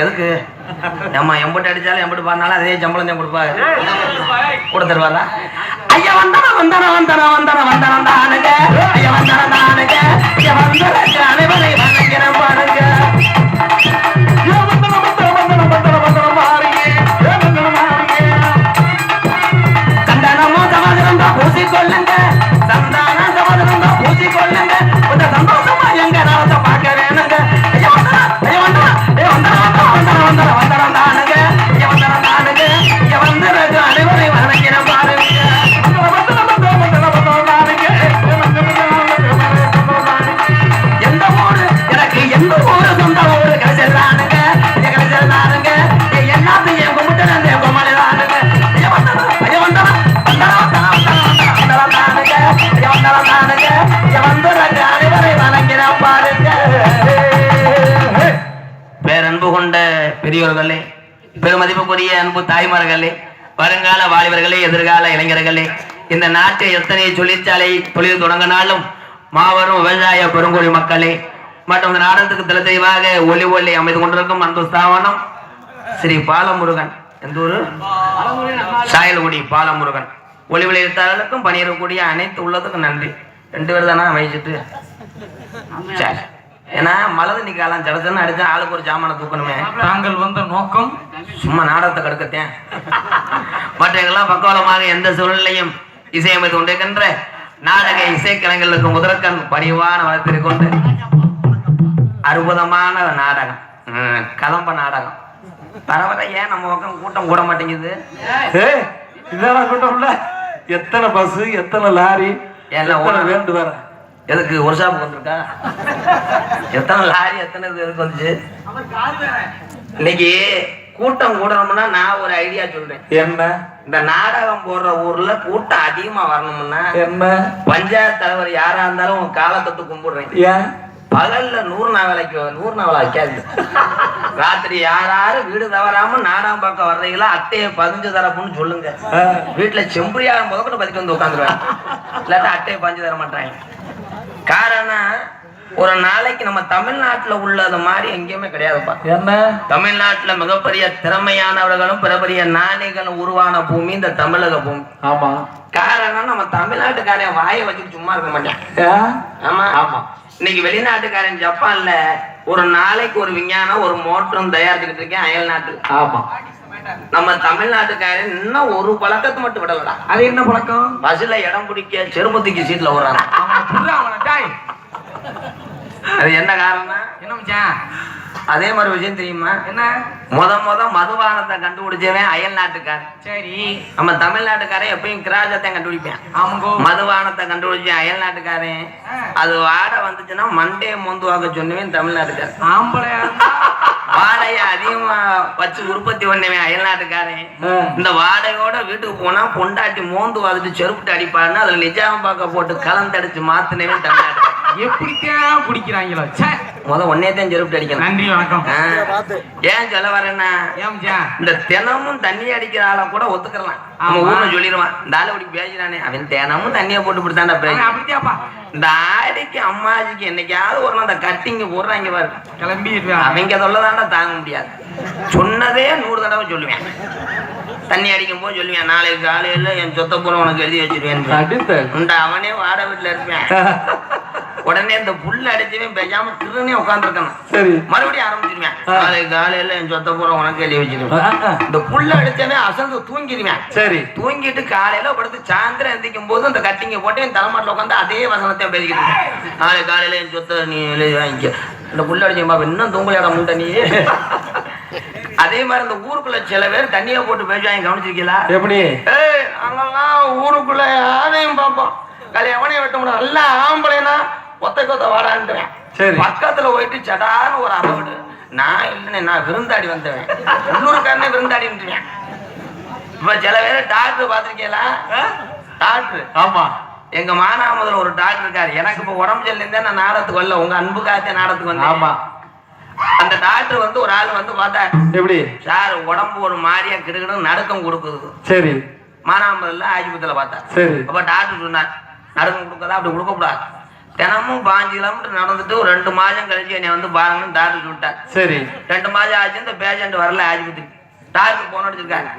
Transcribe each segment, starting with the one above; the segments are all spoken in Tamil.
எதுக்கு ஏமா எம்பட்டு அடிச்சாலும் எம்பட்டு பாடினாலும் அதே சம்பளம் தான் கொடுப்பாரு கூட தருவாரா ஐயா வந்தான வந்தான வந்தான வந்தான வந்தான தானுங்க ஐயா வந்தான தானுங்க ஐயா வந்தன அனைவரை வணங்கிறேன் பாருங்க சந்தானமோ சமாதானம் தான் பூசிக்கொள்ளுங்க சந்தான சமாதானம் தான் பூசிக்கொள்ளுங்க கொஞ்சம் சந்தோஷமா எங்க நாளத்தை பார்க்க வேணுங்க ஐயா வந்தான ஐயா வந்தான ஐயா வந்தான வந்தான வந்தான வந்தான தானுங்க ஐயா வந்தான தானுங்க ஐயா வந்தன அனைவரை வணங்கிறேன் பாருங்க எந்த ஊரு எனக்கு எந்த ஊரு சொந்த ஊரு கிடைச்சிருந்தானுங்க கிடைச்சிருந்தானுங்க எல்லாத்தையும் கும்பிட்டு என் கும்பலே தானுங்க ஐயா வந்தான ஐயா வந்தான பேரன்பு கொண்ட பெரியோர்களே, பெருமதிப்புக்குரிய அன்பு தாய்மார்களே, வருங்கால வாலிபர்களே, எதிர்கால இளைஞர்களே, இந்த நாட்டை எத்தனை தொழிற்சாலை தொழில் தொடங்கினாலும் மாபெரும் விவசாய பெருங்குடி மக்களே மற்றும் இந்த நாடகத்துக்கு தலைத்தெய்வாக ஒளி ஒளி அமைந்து கொண்டிருக்கும் அன்பு ஸ்தாபனம் ஸ்ரீ பாலமுருகன். எந்த ஊரு? சாயல்குடி பாலமுருகன். ஒளி விளையாட்டாளர்களுக்கும் பணியிடக்கூடிய அனைத்து உள்ளதுக்கும் நன்றி. 2 பேர் தானே அமைச்சிட்டு சரி. ஏன்னா மலர் நிக்காலாம் ஜலசன்னு அடிச்சா ஆளுக்கு ஒரு ஜாமான தூக்கணுமே. தாங்கள் வந்த நோக்கம் சும்மா நாடகத்தை கடுக்கத்தேன். மற்றவர்களாம் பக்கவலமாக எந்த சூழ்நிலையும் இசையமைத்து கொண்டிருக்கின்ற நாடக இசைக்கலைஞர்களுக்கு முதற்கண் பணிவான வளர்த்திரு கொண்டு அற்புதமான நாடகம், கதம்ப நாடகம். பரவாயில்ல, ஏன் நம்ம பக்கம் கூட்டம் கூட மாட்டேங்குது? இதெல்லாம் கூட்டம் இல்ல. எத்தனை பஸ், எத்தனை லாரி எல்லாம் வேண்டு வர. எதுக்கு ஒரு ஷாப்புக்கு வந்திருக்கா? எத்தனை லாரி எத்தனை எதுக்கு வந்துச்சு? இன்னைக்கு கூட்டம் கூடணும்னா நான் ஒரு ஐடியா சொல்றேன். என்ன? இந்த நாடகம் போடுற ஊர்ல கூட்டம் அதிகமா வரணும்னா என்ன? பஞ்சாயத்து தலைவர் யாரா இருந்தாலும் உன் காலத்தொட்டு கும்பிடுறேன். ஏன்? பகல்ல 100 நாள் வேலைக்கு 100 நாள் வேலை வைக்காது. ராத்திரி யாராரு வீடு தவறாம நாடகம் பார்க்க வர்றீங்களா அட்டையை 15 தரப்புன்னு சொல்லுங்க. வீட்டுல செம்புரியாரம் போத கூட பதிக்கு வந்து உட்காந்துருவேன். இல்லாட்டா அட்டையை 15 தர மாட்டாங்க. காரணம், ஒரு நாளைக்கு நம்ம தமிழ்நாட்டுல உள்ளது மாதிரி எங்கேயுமே கிடையாதுப்பா. என்ன? தமிழ்நாட்டுல மிகப்பெரிய திறமையானவர்களும் பெரிய நாணிகளும் உருவான பூமி இந்த தமிழக பூமி. ஆமா. காரணம், நம்ம தமிழ்நாட்டுக்காரன் வாயை வச்சுட்டு சும்மா இருக்க மாட்டேன். ஆமா ஆமா. இன்னைக்கு வெளிநாட்டுக்காரன் ஜப்பான்ல ஒரு நாளைக்கு ஒரு விஞ்ஞானம் ஒரு மோட்டரும் தயாரிச்சுக்கிட்டு இருக்கேன் அயல் நாட்டுல. ஆமா. நம்ம தமிழ்நாட்டுக்காரன் இன்னும் ஒரு பழக்கத்தை மட்டும் விடலடா. அது என்ன பழக்கம்? பஸ்ல இடம் பிடிக்க செருப்பத்துக்கு சீட்ல ஓடுறாங்க. அது என்ன காரணம்? என்ன மச்சான்? அதே மாதிரி விஷயம் தெரியுமா? என்ன? முத மதுபானத்தை கண்டுபிடிச்சவன் அயல் நாட்டுக்காரன். சரி. நம்ம தமிழ்நாட்டுக்காரன் எப்பயும் கிராஜத்தை கண்டுபிடிப்பேன். மதுபானத்தை கண்டுபிடிச்சேன் அயல் நாட்டுக்காரன். அது வாடை வந்துச்சுன்னா மண்டையை மொந்துவாக்க சொன்னவன் தமிழ்நாட்டுக்காரன். ஆம்பளையா? வாடையை அதிகமா வச்சு உற்பத்தி பண்ணவன் அயல் நாட்டுக்காரன். இந்த வாடையோட வீட்டுக்கு போனா பொண்டாட்டி மோந்து வாதிட்டு செருப்புட்டு அடிப்பாருன்னு அதுல நிஜாம பாக்க போட்டு கலந்தடிச்சு மாத்தினவன் தமிழ்நாட்டு. எப்படித்தான் குடிக்கிறாங்களோ. ஒன்னேதான் செருப்புட்டு அடிக்கணும். நன்றி, வணக்கம். ஏன் சொல்ல வரேன்னா, இந்த தினமும் தண்ணி அடிக்கிற ஆளை கூட ஒத்துக்கலாம். நம்ம ஊர்ல சொல்லிடுவான், இந்த ஆளை இப்படி பேசுறானே அவன் தினமும் தண்ணியை போட்டு பிடித்தாண்டா பேசுறான். இந்த ஆடிக்கு அம்மாஜிக்கு என்னைக்காவது ஒரு அந்த கட்டிங்க போடுறாங்க பாரு, கிளம்பி அவங்க சொல்லதாண்டா தாங்க முடியாது. சொன்னதே 100 தடவை சொல்லுவேன். தண்ணி அடிக்கும் போது சொல்லுவேன், நாளைக்கு காலையில என் சொத்த பூரா உனக்கு எழுதி வச்சிருவேன். அவனே வாட வீட்டுல இருப்பேன். உடனே இந்த புல்ல அடிச்சவன் பேசாம திருநே உட்காந்துருக்கணும். சரி. மறுபடியும் ஆரம்பிச்சிருவேன். காலையில என் சொத்த பூரா உனக்கு எழுதி வச்சிருவேன். இந்த புல்ல அடிச்சவன் அசந்து தூங்கிடுவேன். சரி. தூங்கிட்டு காலையில படுத்து சாயந்தரம் எந்திக்கும் போது அந்த கட்டிங்க போட்டு என் தலைமாட்டில் உட்காந்து அதே வசனத்தை பேசிக்கிட்டு நாளை காலையில என் சொத்தை நீ எழுதி வாங்கிக்க. இந்த புல்ல அடிச்சா இன்னும் தூங்கலையாட முண்டை நீ. அதே மாதிரி இந்த ஊருக்குள்ள சில பேர் தண்ணியை போட்டு பேசுவாங்க, கவனிச்சிருக்கீங்களா? எப்படி? நாங்கெல்லாம் ஊருக்குள்ள யாரையும் பார்ப்போம். கல்யாணம் வெட்ட முடியாது. நல்லா ஆம்பளைனா கொத்த வாடான்ட்டுவேன். சரி. பக்கத்துல போயிட்டு சடான்னு ஒரு அறவிடு. நான் இல்லைன்னு நான் விருந்தாடி வந்தேன். உள்ளூருக்காரனே விருந்தாடின்ட்டுவேன். இப்ப சில பேர் டாக்டர் பார்த்திருக்கீங்களா? டாக்டர். ஆமா. எங்க மானாமதுல ஒரு டாக்டர் இருக்காரு. எனக்கு இப்ப உடம்பு சரியில்லை, நான் நாடகத்துக்கு வரல, உங்க அன்புக்காக நாடகத்துக்கு வந்தேன். ஆமா. அந்த டாக்டர் வந்து ஒரு ஆள் வந்து பார்த்தா, எப்படி சார் உடம்பு ஒரு மாதிரியா கிடுக்கிடு நடுக்கம் கொடுக்குது. சரி. மானாமதுல ஆஸ்பத்திரியில பார்த்தா. சரி. அப்ப டாக்டர் சொன்னார், நடுக்கம் கொடுக்கதா அப்படி கொடுக்கக்கூடாது. தினமும் 5 கிலோமீட்டர் நடந்துட்டு ஒரு 2 மாதம் கழிச்சு என்னை வந்து பாருங்கன்னு டாக்டர் சொல்லிட்டார். சரி. 2 மாதம் ஆச்சு, இந்த பேஷண்ட் வரல ஆஸ்பத்திரிக்கு. டாக்டர் போன் அடிச்சிருக்காங்க.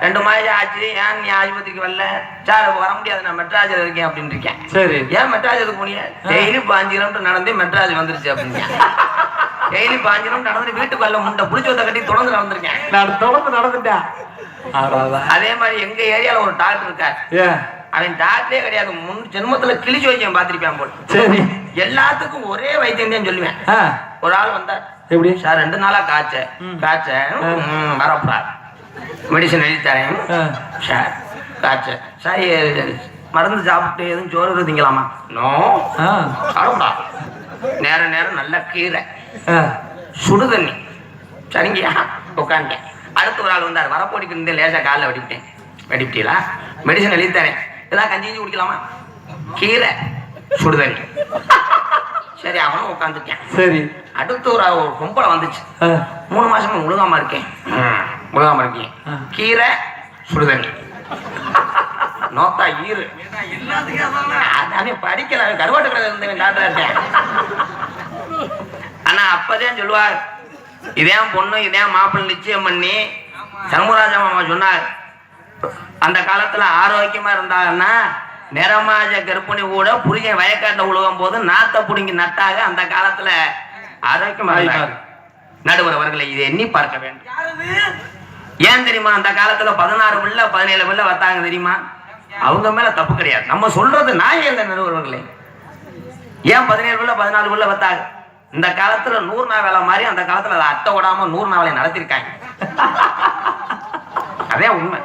2 மாதம் ஆச்சு, ஏன் நீ ஆஸ்பத்திரிக்கு வரல? சார் வர முடியாது, நான் மெட்ராஜில் இருக்கேன் அப்படின்னு இருக்கேன். சரி. ஏன் மெட்ராஜுக்கு போனீங்க? டெய்லி 5 கிலோமீட்டர் நடந்தே மெட்ராஜ் வந்துருச்சு அப்படின்னு. டெய்லி 5 கிலோமீட்டர் நடந்து வீட்டுக்கு வரல, முண்டை புடிச்சு வந்த கட்டி தொடர்ந்து நடந்திருக்கேன். நான் தொடர்ந்து நடந்துட்டேன். அதே மாதிரி எங்க ஏரியால ஒரு டாக்டர் இருக்காரு. அவன் டாக்டரே கிடையாது, முன் ஜென்மத்துல கிழிச்சு வைக்க பாத்திருப்பேன் போல. சரி. எல்லாத்துக்கும் ஒரே வைத்தியம் தான் சொல்லுவேன். ஒரு ஆள் வந்தார். எப்படி சார்? 2 நாளா காய்ச்ச வரப்பா மெடிசன் எழுதி தரேன் சார். காய்ச்ச சார், மருந்து சாப்பிட்டு எதுவும் சோறு திங்கலாமா? நோ. வரப்பா நேரம் நல்ல கீரை சுடு தண்ணி. சரிங்கய்யா உட்காந்துட்டேன். அடுத்து ஒரு ஆள் வந்தார். வரப்போடிக்கு இருந்தே லேசா காலில் வெடிப்பிட்டீங்களா? மெடிசன் எழுதி தரேன், இதெல்லாம் கஞ்சி குடிக்கலாமா? கீரை சுடுதண்ணி. சரி, அவனும் உட்காந்துட்டேன். சரி. அடுத்து ஒரு பொம்பளை வந்துச்சு. 3 மாசமா முழுகாம இருக்கேன். கீரை சுடுதண்ணி நோத்தா ஈரு. அதானே படிக்கல, கருவாட்டு கடை இருந்தவன் டாக்டரா இருக்கேன். ஆனா அப்பதான் சொல்லுவார், இதேன் பொண்ணு இதேன் மாப்பிள்ளை நிச்சயம் பண்ணி சண்முகராஜா மாமா சொன்னார், அந்த காலத்துல ஆரோக்கியமா இருந்தாங்கன்னா நிறமாஜ கர்ப்பிணி கூட புரிஞ்ச வயக்காட்ட உழுகும் போது நாத்த புடுங்கி நட்டாக அந்த காலத்துல ஆரோக்கியமா இருந்தார். நடுவர் அவர்களை இதை எண்ணி பார்க்க வேண்டும். ஏன் தெரியுமா? அந்த காலத்துல 16 பிள்ளை 17 பிள்ளை வத்தாங்க தெரியுமா? அவங்க மேல தப்பு கிடையாது, நம்ம சொல்றது நாயே. இந்த நடுவர்களே ஏன் 17 பிள்ளை 14 பிள்ளை வத்தாங்க? இந்த காலத்துல 100 நாள் வேலை மாதிரி அந்த காலத்துல அதை அட்டை விடாம 100 நாளை நடத்திருக்காங்க. அதே உண்மை.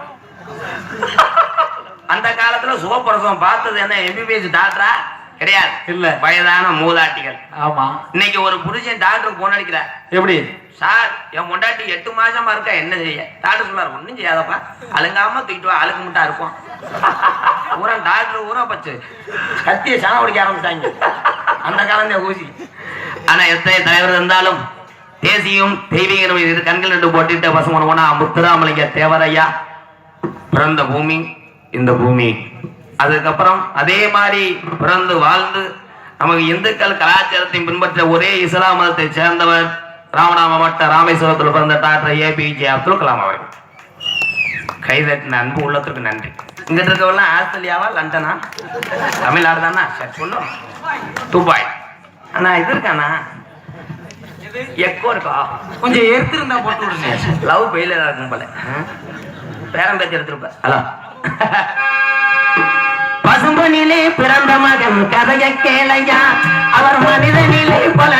அந்த காலத்துல சுகப்பிரசவம் பார்த்தது என்ன எம்பிபிஎஸ் டாக்டரா? கிடையாது. இல்ல, வயதான மூதாட்டிகள். ஆமா. இன்னைக்கு ஒரு புருஷன் டாக்டருக்கு போன் அடிக்கிறார். எப்படி சார்? என் பொண்டாட்டி 8 மாசமா இருக்கா, என்ன செய்ய? டாக்டர் சொன்னார், ஒண்ணும் செய்யாதப்பா, அழுங்காம தூக்கிட்டு வா, அழுக்கு முட்டா இருக்கும். ஊரா டாக்டர் ஊரா பச்சு கத்திய சாணம் ஒடிக்க ஆரம்பிச்சாங்க அந்த காலம் ஊசி. ஆனா எத்தனை தலைவர் இருந்தாலும் தேசியம் தெய்வீகம் இது கண்கள் ரெண்டு போட்டுட்ட பசங்க போனா முத்துராமலிங்க தேவரையா பிறந்த பூமி இந்த பூமி. அதுக்கப்புறம் அதே மாதிரி பிறந்து வாழ்ந்து நமக்கு இந்துக்கள் கலாச்சாரத்தை பின்பற்ற ஒரே இஸ்லாம் மதத்தை சேர்ந்தவர் ராமநாதபுரம் மாவட்டம் ராமேஸ்வரத்தில் பிறந்த டாக்டர் APJ அப்துல் கலாம் அவர்கள். கைதட்டின அன்பு உள்ளத்திற்கு நன்றி. இங்கிட்ட இருக்கவெல்லாம் ஆஸ்திரேலியாவா லண்டனா தமிழ்நாடு தானா? சரி சொல்லும். துபாய். அண்ணா இது இருக்காண்ணா எக்கோ இருக்கா? கொஞ்சம் எடுத்துருந்தா போட்டு விடுங்க. லவ் பெயிலர் இருக்கும் போல. பேரம் பேச்சு எடுத்துருப்ப. ஹலோ. பசும்பொனிலே பிறந்த மகன் கதைய கேளையா, அவர் மனிதனிலே பல